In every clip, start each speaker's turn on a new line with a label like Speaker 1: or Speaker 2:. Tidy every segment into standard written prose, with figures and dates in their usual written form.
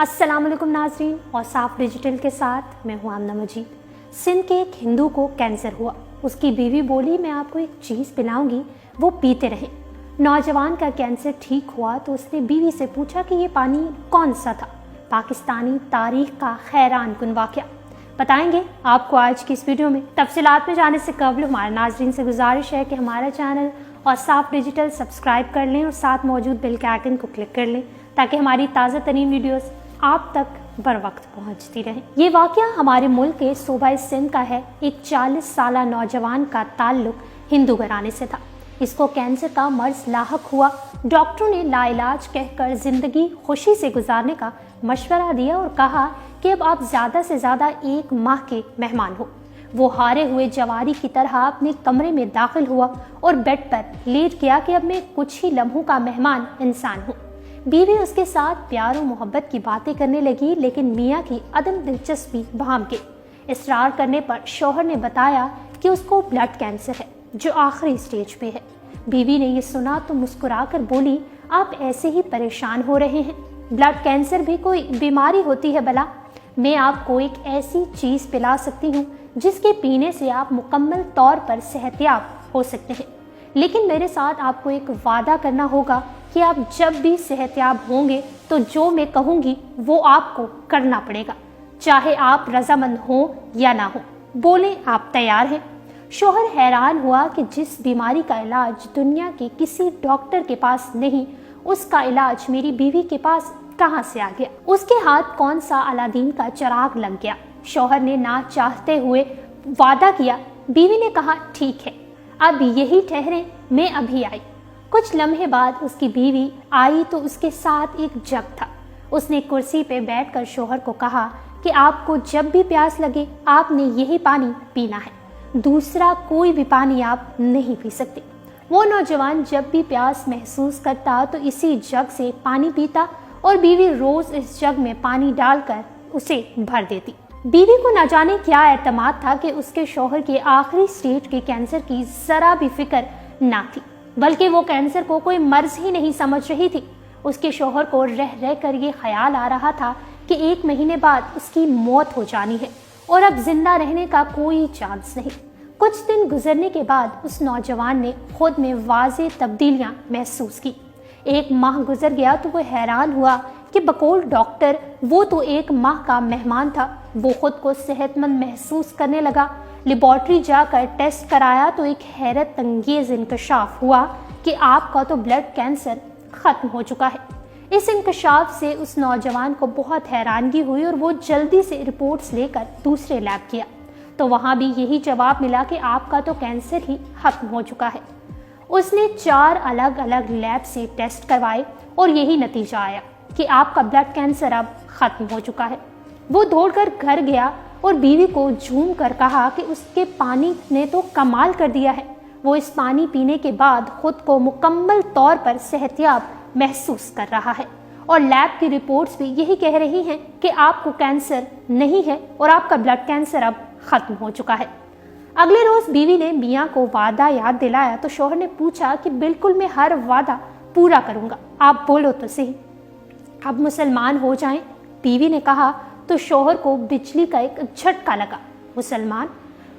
Speaker 1: अस्सलाम वालेकुम नाजरीन, और साफ डिजिटल के साथ मैं हूं आमना मजीद। सिंध के एक हिंदू को कैंसर हुआ। उसकी बीवी बोली मैं आपको एक चीज़ पिलाऊंगी, वो पीते रहें। नौजवान का कैंसर ठीक हुआ तो उसने बीवी से पूछा कि ये पानी कौन सा था। पाकिस्तानी तारीख का हैरान कुन वाक़या बताएंगे आपको आज की इस वीडियो में। तफसीलात में जाने से कबल हमारे नाजरीन से गुजारिश है कि हमारा चैनल और साफ डिजिटल सब्सक्राइब कर लें और साथ मौजूद बेल के आइकन को क्लिक कर लें ताकि हमारी ताज़ा तरीन वीडियोस आप तक बर वक्त पहुँचती रहें। ये वाक़या हमारे मुल्क के सूबा सिंध का है। एक 40 साला नौजवान का ताल्लुक हिंदू घराने से था। इसको कैंसर का मर्ज लाहक हुआ। डॉक्टरों ने लाइलाज कहकर ज़िंदगी खुशी से गुजारने का मशवरा दिया और कहा कि अब आप ज़्यादा से ज़्यादा 1 माह के मेहमान हो। वो हारे हुए जवारी की तरह अपने कमरे में दाखिल हुआ और बेड पर लेट गया कि अब मैं कुछ ही लम्हों का मेहमान इंसान हूँ। बीवी उसके साथ प्यार और मोहब्बत की बातें करने लगी, लेकिन मियाँ की अदम दिलचस्पी भाम गई। इसरार करने पर शौहर ने बताया कि उसको ब्लड कैंसर है जो आखिरी स्टेज पे है। बीवी ने ये सुना तो मुस्कुराकर बोली, आप ऐसे ही परेशान हो रहे हैं, ब्लड कैंसर भी कोई बीमारी होती है भला। मैं आपको एक ऐसी चीज़ पिला सकती हूँ जिसके पीने से आप मुकम्मल तौर पर सेहतयाब हो सकते हैं, लेकिन मेरे साथ आपको एक वादा करना होगा कि आप जब भी सेहतयाब होंगे तो जो मैं कहूँगी वो आपको करना पड़ेगा, चाहे आप रजामंद हों या ना हो। बोले आप तैयार हैं? शौहर हैरान हुआ कि जिस बीमारी का इलाज दुनिया के किसी डॉक्टर के पास नहीं, उसका इलाज मेरी बीवी के पास कहाँ से आ गया। उसके हाथ कौन सा अलादीन का चिराग लग गया। शौहर ने ना चाहते हुए वादा किया। बीवी ने कहा ठीक है, अब यही ठहरे, मैं अभी आई। कुछ लम्हे बाद उसकी बीवी आई तो उसके साथ एक जग था। उसने कुर्सी पे बैठकर शौहर को कहा कि आपको जब भी प्यास लगे आपने यही पानी पीना है, दूसरा कोई भी पानी आप नहीं पी सकते। वो नौजवान जब भी प्यास महसूस करता तो इसी जग से पानी पीता और बीवी रोज इस जग में पानी डालकर उसे भर देती। बीवी को न जाने क्या एतमाद था कि उसके शौहर के आखिरी स्टेज के कैंसर की जरा भी फिक्र ना थी, बल्कि वो कैंसर को कोई मर्ज ही नहीं समझ रही थी। उसके शौहर को रह रह कर ये ख्याल आ रहा था कि 1 महीने बाद उसकी मौत हो जानी है और अब जिंदा रहने का कोई चांस नहीं। कुछ दिन गुजरने के बाद उस नौजवान ने खुद में वाज़े तब्दीलियां महसूस की। 1 माह गुजर गया तो वो हैरान हुआ कि बकौल डॉक्टर वो तो 1 माह का मेहमान था। वो खुद को सेहतमंद महसूस करने लगा। लेबॉर्ट्री जाकर टेस्ट कराया तो एक हैरत अंगेज इंकशाफ हुआ कि आपका तो ब्लड कैंसर ख़त्म हो चुका है। इस इंकशाफ से उस नौजवान को बहुत हैरानगी हुई और वो जल्दी से रिपोर्ट्स लेकर दूसरे लैब किया तो वहाँ भी यही जवाब मिला कि आपका तो कैंसर ही ख़त्म हो चुका है। उसने 4 अलग अलग लैब से टेस्ट करवाए और यही नतीजा आया कि आपका ब्लड कैंसर अब ख़त्म हो चुका है। वो दौड़कर घर गया और बीवी को झूम कर कहा कि उसके पानी ने तो कमाल कर दिया है। वो इस पानी पीने के बाद खुद को मुकम्मल तौर पर सेहतयाब महसूस कर रहा है और लैब की रिपोर्ट्स भी यही कह रही हैं कि आपको कैंसर नहीं है और आपका ब्लड कैंसर अब ख़त्म हो चुका है। अगले रोज़ बीवी ने मियाँ को वादा याद दिलाया तो शौहर ने पूछा कि बिल्कुल मैं हर वादा पूरा करूँगा, आप बोलो तो सही, अब मुसलमान हो जाएं। बीवी ने कहा तो शौहर को बिजली का एक झटका लगा। मुसलमान?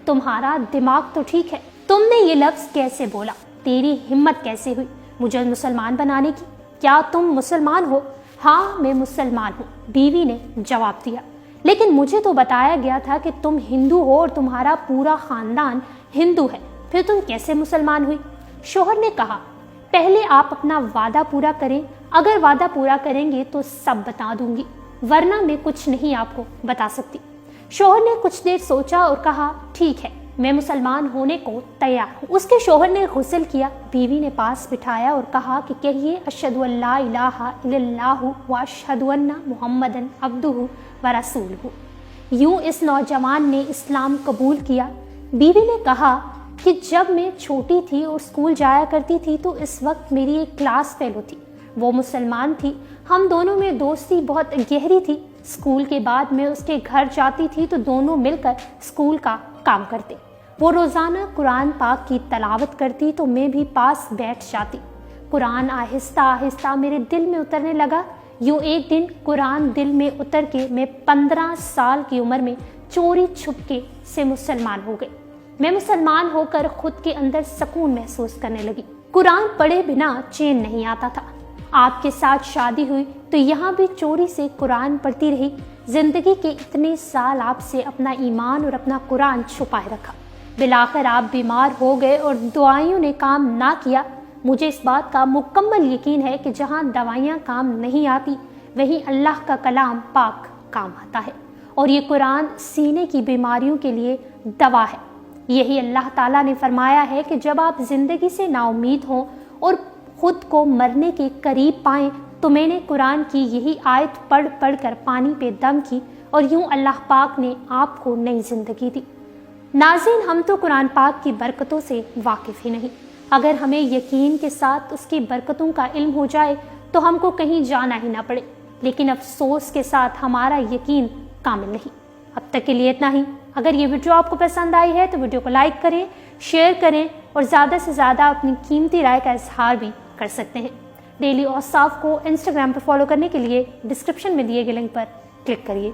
Speaker 1: तुम्हारा दिमाग तो ठीक है, तुमने ये लफ्ज़ कैसे बोला? तेरी हिम्मत कैसे हुई मुझे मुसलमान बनाने की? क्या तुम मुसलमान हो? हाँ मैं मुसलमान हूँ, बीवी ने जवाब दिया, लेकिन मुझे तो बताया गया था कि तुम हिंदू हो और तुम्हारा पूरा ख़ानदान हिंदू है, फिर तुम कैसे मुसलमान हुई? शौहर ने कहा पहले आप अपना वादा पूरा करें, अगर वादा पूरा करेंगे तो सब बता दूंगी, वरना मैं कुछ नहीं आपको बता सकती। शौहर ने कुछ देर सोचा और कहा ठीक है, मैं मुसलमान होने को तैयार हूँ। उसके शौहर ने गुस्ल किया। बीवी ने पास बिठाया और कहा कि कहिए अशहदु अल्ला इलाहा इल्लल्लाहु व अशहदु अन्ना मुहम्मदन अब्दुहु व रसूलुहु। यूँ इस नौजवान ने इस्लाम कबूल किया। बीवी ने कहा कि जब मैं छोटी थी और स्कूल जाया करती थी तो इस वक्त मेरी एक क्लास फेलो थी, वो मुसलमान थी। हम दोनों में दोस्ती बहुत गहरी थी। स्कूल के बाद मैं उसके घर जाती थी तो दोनों मिलकर स्कूल का काम करते। वो रोज़ाना कुरान पाक की तलावत करती तो मैं भी पास बैठ जाती। कुरान आहिस्ता आहिस्ता मेरे दिल में उतरने लगा। यूँ एक दिन कुरान दिल में उतर के मैं 15 साल की उम्र में चोरी छुपके से मुसलमान हो गई। मैं मुसलमान होकर खुद के अंदर सुकून महसूस करने लगी। कुरान पढ़े बिना चैन नहीं आता था। आपके साथ शादी हुई तो यहाँ भी चोरी से कुरान पढ़ती रही। जिंदगी के इतने साल आपसे अपना ईमान और अपना कुरान छुपाए रखा। बिलाखिर आप बीमार हो गए और दवाइयों ने काम ना किया। मुझे इस बात का मुकम्मल यकीन है कि जहाँ दवाइयाँ काम नहीं आती वहीं अल्लाह का कलाम पाक काम आता है, और ये कुरान सीने की बीमारियों के लिए दवा है। यही अल्लाह ताला ने फरमाया है कि जब आप ज़िंदगी से नाउमीद हों और खुद को मरने के करीब पाएं तो मैंने कुरान की यही आयत पढ़ पढ़ कर पानी पे दम की और यूं अल्लाह पाक ने आपको नई ज़िंदगी दी। नाज़रीन, हम तो कुरान पाक की बरकतों से वाकिफ़ ही नहीं। अगर हमें यकीन के साथ उसकी बरकतों का इल्म हो जाए तो हमको कहीं जाना ही ना पड़े, लेकिन अफसोस के साथ हमारा यकीन कामिल नहीं। अब तक के लिए इतना ही। अगर ये वीडियो आपको पसंद आई है तो वीडियो को लाइक करें, शेयर करें और ज़्यादा से ज़्यादा अपनी कीमती राय का इजहार भी कर सकते हैं। डेली औसाफ को इंस्टाग्राम पर फॉलो करने के लिए डिस्क्रिप्शन में दिए गए लिंक पर क्लिक करिए।